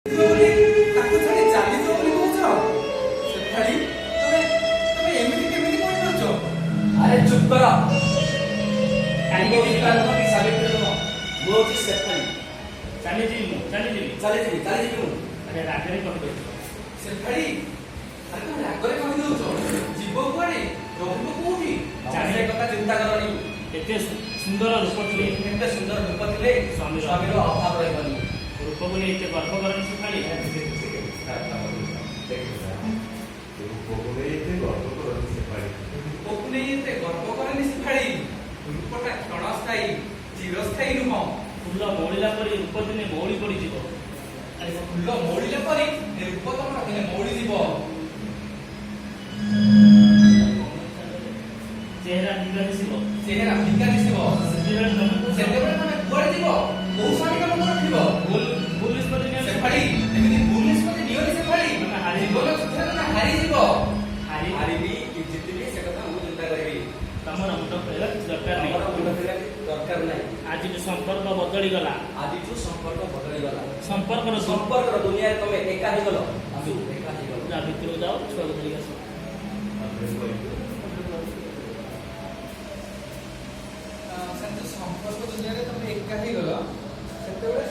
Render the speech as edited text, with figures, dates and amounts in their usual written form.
अरे चुप करो ଚାଲି ଯିବି ମୁଁ। ଆରେ ରାଗରେ କହିଦଉଛି। ସେଫାଳି ଆରେ ତମେ ରାଗରେ କହିଦଉଛ ଯିବ କୁଆଡେ ରହିବ କୋଉଠି ଚାଲିବା କଥା ଚିନ୍ତା କରନି। ଏତେ ସୁନ୍ଦର ରୂପ ଥିଲେ ଏତେ ସୁନ୍ଦର ରୂପ ଥିଲେ ସ୍ୱାମୀର ଅଭାବ ରହିବନି। ରୂପକୁ ନେଇ ଏତେ ଗର୍ବ କରନି ସେଫାଳି। ରୂପକୁ ନେଇ ଏତେ ଗର୍ବ କରନି ସେଫାଳି। ରୂପଟା କ୍ଷଣସ୍ଥାୟୀ ଚିରସ୍ଥାୟୀ ନୁହଁ। ଫୁଲ ମଉଳିଲା ପରି ରୂପ ଦିନେ ମଉଳି ପଡିଯିବ। ଆରେ ଫୁଲ ମଉଳିଲା ପରି ରୂପ ତମର ଦିନେ ମଉଳିଯିବ। ଚେହେରା ଫିକା ଦିଶିବ। ସେତେବେଳେ ତମେ କୁଆଡେ ଯିବ? କୋଉ ସ୍ୱାମୀ ତମ ରଖିବ? ଭୁଲ ନିଷ୍ପତ୍ତି ନିଅ ସେଫାଳି। ଏମିତି ଭୁଲ ନିଷ୍ପତ୍ତି ନିଅନି ସେଫାଳି। ତମେ ହାରିଯିବ। ଜୀବନ ଯୁଦ୍ଧରେ ତମେ ହାରିଯିବ। ହାରିବି ହାରିବି କି ଜିତିବି ସେ କଥା ମୁଁ ଚିନ୍ତା କରିବି। ତମର ମୁଣ୍ଡ ଖେଳିବା କିଛି ଦରକାର ନାହିଁ। ଦରକାର ନାହିଁ। ଆଜିଠୁ ସମ୍ପର୍କ ବଦଳିଗଲା। ଆଜିଠୁ ସମ୍ପର୍କ ବଦଳିଗଲା। ସମ୍ପର୍କର ଦୁନିଆରେ ତମେ ଏକା ହେଇଗଲ। ଏକା ହେଇଗଲ। ଯା ଭିତରକୁ ଯାଅ ଛୁଆକୁ ଧରିକି ଆସ। ସମ୍ପର୍କ ଦୁନିଆରେ ତମେ ଏକା ହେଇଗଲ ସେତେବେଳେ